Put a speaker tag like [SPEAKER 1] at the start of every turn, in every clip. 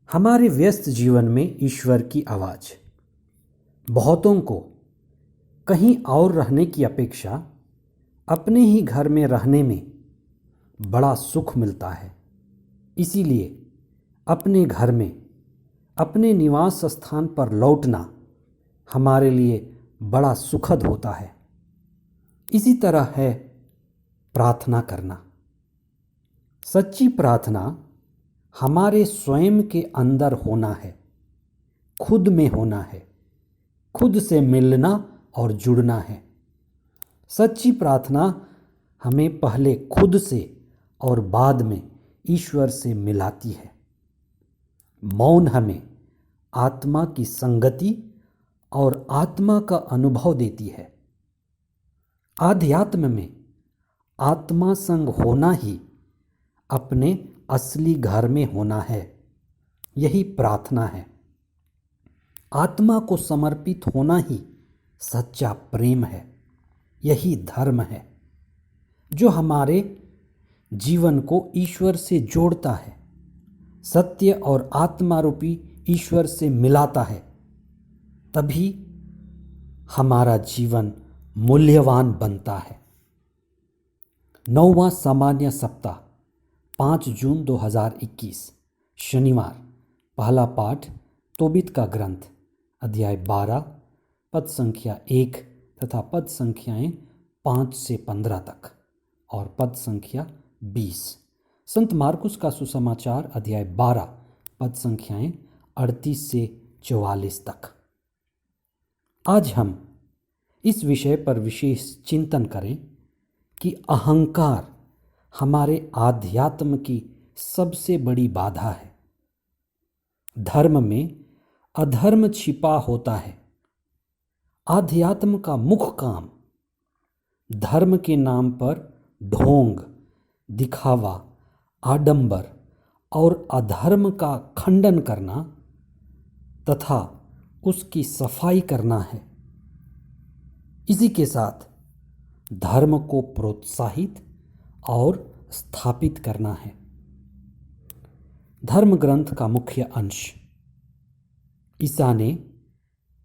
[SPEAKER 1] हमारे व्यस्त जीवन में ईश्वर की आवाज़। बहुतों को कहीं और रहने की अपेक्षा अपने ही घर में रहने में बड़ा सुख मिलता है। इसीलिए अपने घर में, अपने निवास स्थान पर लौटना हमारे लिए बड़ा सुखद होता है। इसी तरह है प्रार्थना करना। सच्ची प्रार्थना हमारे स्वयं के अंदर होना है, खुद में होना है, खुद से मिलना और जुड़ना है। सच्ची प्रार्थना हमें पहले खुद से और बाद में ईश्वर से मिलाती है। मौन हमें आत्मा की संगति और आत्मा का अनुभव देती है। आध्यात्म में आत्मा संग होना ही अपने असली घर में होना है। यही प्रार्थना है। आत्मा को समर्पित होना ही सच्चा प्रेम है। यही धर्म है जो हमारे जीवन को ईश्वर से जोड़ता है, सत्य और आत्मा रूपी ईश्वर से मिलाता है। तभी हमारा जीवन मूल्यवान बनता है। 9वां सामान्य सप्ताह 5 जून 2021 शनिवार। पहला पाठ तोबित का ग्रंथ अध्याय 12 पद संख्या 1 तथा पद संख्याएं 5 से 15 तक और पद संख्या 20। संत मार्कुस का सुसमाचार अध्याय 12 पद संख्याएं 38 से 44 तक। आज हम इस विषय पर विशेष चिंतन करें कि अहंकार हमारे आध्यात्म की सबसे बड़ी बाधा है। धर्म में अधर्म छिपा होता है। आध्यात्म का मुख्य काम धर्म के नाम पर ढोंग, दिखावा, आडंबर और अधर्म का खंडन करना तथा उसकी सफाई करना है। इसी के साथ धर्म को प्रोत्साहित और स्थापित करना है। धर्म ग्रंथ का मुख्य अंश। ईसा ने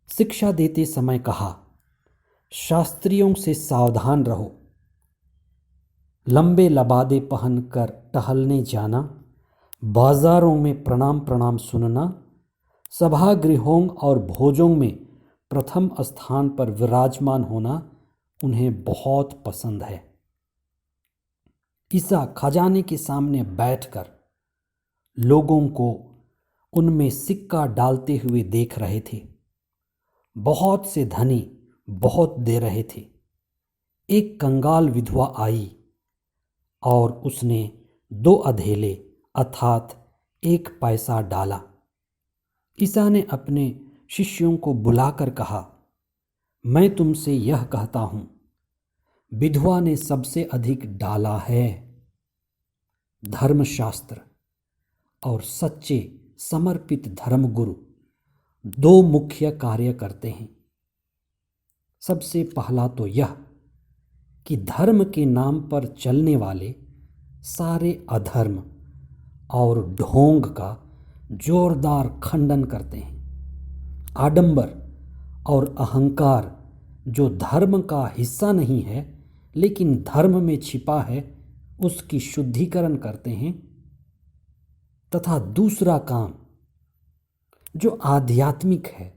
[SPEAKER 1] शिक्षा देते समय कहा, शास्त्रियों से सावधान रहो। लंबे लबादे पहनकर टहलने जाना, बाजारों में प्रणाम प्रणाम सुनना, सभागृहों और भोजों में प्रथम स्थान पर विराजमान होना उन्हें बहुत पसंद है। ईसा खजाने के सामने बैठकर लोगों को उनमें सिक्का डालते हुए देख रहे थे। बहुत से धनी बहुत दे रहे थे। एक कंगाल विधवा आई और उसने 2 अधेले अर्थात 1 पैसा डाला। ईसा ने अपने शिष्यों को बुलाकर कहा, मैं तुमसे यह कहता हूं, विधवा ने सबसे अधिक डाला है। धर्मशास्त्र और सच्चे समर्पित धर्मगुरु 2 मुख्य कार्य करते हैं। सबसे पहला तो यह कि धर्म के नाम पर चलने वाले सारे अधर्म और ढोंग का जोरदार खंडन करते हैं। आडंबर और अहंकार जो धर्म का हिस्सा नहीं है लेकिन धर्म में छिपा है, उसकी शुद्धिकरण करते हैं। तथा दूसरा काम जो आध्यात्मिक है,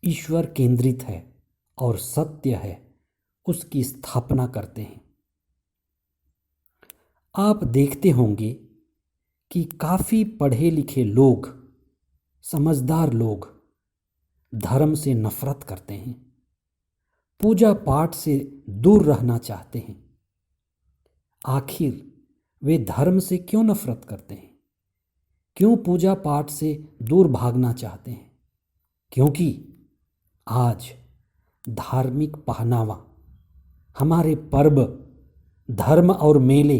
[SPEAKER 1] ईश्वर केंद्रित है और सत्य है, उसकी स्थापना करते हैं। आप देखते होंगे कि काफ़ी पढ़े लिखे लोग, समझदार लोग धर्म से नफरत करते हैं, पूजा पाठ से दूर रहना चाहते हैं। आखिर वे धर्म से क्यों नफरत करते हैं? क्यों पूजा पाठ से दूर भागना चाहते हैं? क्योंकि आज धार्मिक पहनावा, हमारे पर्व, धर्म और मेले,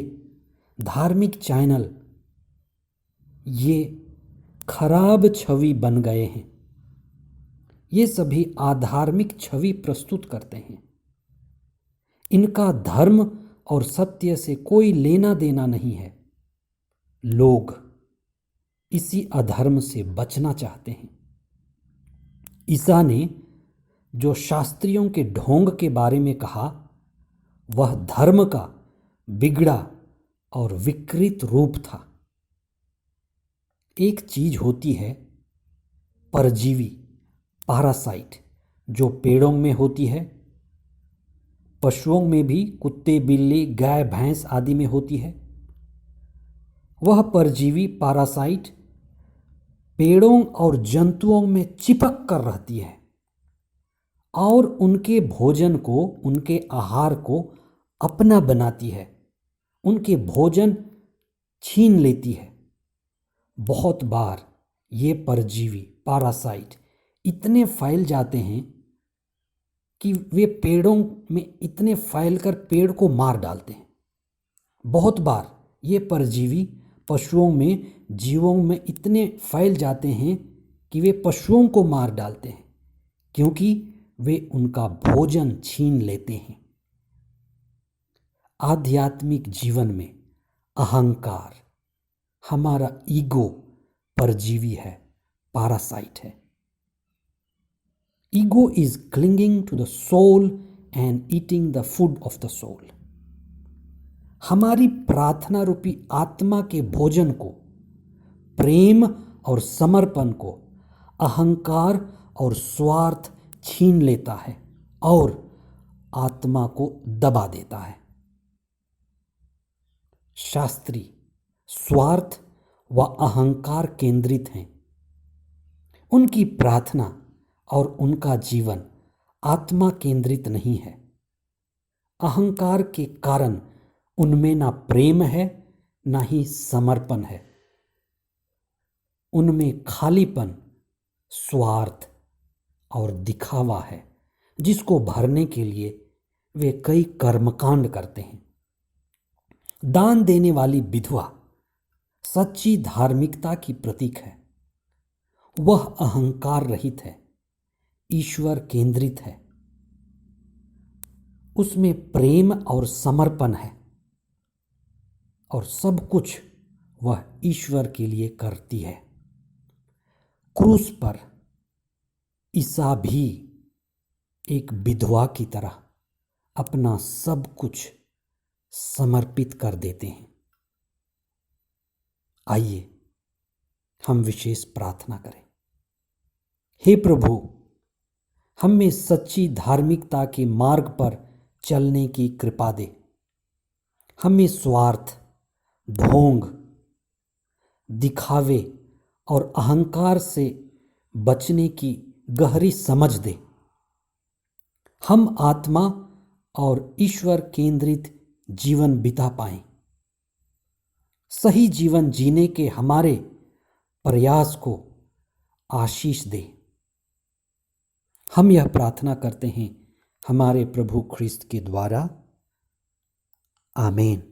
[SPEAKER 1] धार्मिक चैनल, ये खराब छवि बन गए हैं। ये सभी आधार्मिक छवि प्रस्तुत करते हैं। इनका धर्म और सत्य से कोई लेना देना नहीं है। लोग इसी अधर्म से बचना चाहते हैं। ईसा ने जो शास्त्रियों के ढोंग के बारे में कहा, वह धर्म का बिगड़ा और विकृत रूप था। एक चीज होती है परजीवी, पैरासाइट, जो पेड़ों में होती है, पशुओं में भी, कुत्ते, बिल्ली, गाय, भैंस आदि में होती है। वह परजीवी पैरासाइट पेड़ों और जंतुओं में चिपक कर रहती है और उनके भोजन को, उनके आहार को अपना बनाती है, उनके भोजन छीन लेती है। बहुत बार ये परजीवी पैरासाइट इतने फैल जाते हैं कि वे पेड़ों में इतने फैलकर पेड़ को मार डालते हैं। बहुत बार ये परजीवी पशुओं में, जीवों में इतने फैल जाते हैं कि वे पशुओं को मार डालते हैं, क्योंकि वे उनका भोजन छीन लेते हैं। आध्यात्मिक जीवन में अहंकार, हमारा ईगो परजीवी है, पैरासाइट है। Ego is clinging to the soul and eating the food of the soul. हमारी प्रार्थना रूपी आत्मा के भोजन को, प्रेम और समर्पण को अहंकार और स्वार्थ छीन लेता है और आत्मा को दबा देता है। शास्त्री स्वार्थ व अहंकार केंद्रित हैं। उनकी प्रार्थना और उनका जीवन आत्मा केंद्रित नहीं है। अहंकार के कारण उनमें ना प्रेम है, ना ही समर्पण है। उनमें खालीपन, स्वार्थ और दिखावा है, जिसको भरने के लिए वे कई कर्मकांड करते हैं। दान देने वाली विधवा सच्ची धार्मिकता की प्रतीक है। वह अहंकार रहित है, ईश्वर केंद्रित है। उसमें प्रेम और समर्पण है और सब कुछ वह ईश्वर के लिए करती है। क्रूस पर ईसा भी एक विधवा की तरह अपना सब कुछ समर्पित कर देते हैं। आइए हम विशेष प्रार्थना करें। हे प्रभु, हमें सच्ची धार्मिकता के मार्ग पर चलने की कृपा दे। हमें स्वार्थ, ढोंग, दिखावे और अहंकार से बचने की गहरी समझ दे। हम आत्मा और ईश्वर केंद्रित जीवन बिता पाएं। सही जीवन जीने के हमारे प्रयास को आशीष दे। हम यह प्रार्थना करते हैं हमारे प्रभु ख्रिस्त के द्वारा। आमीन।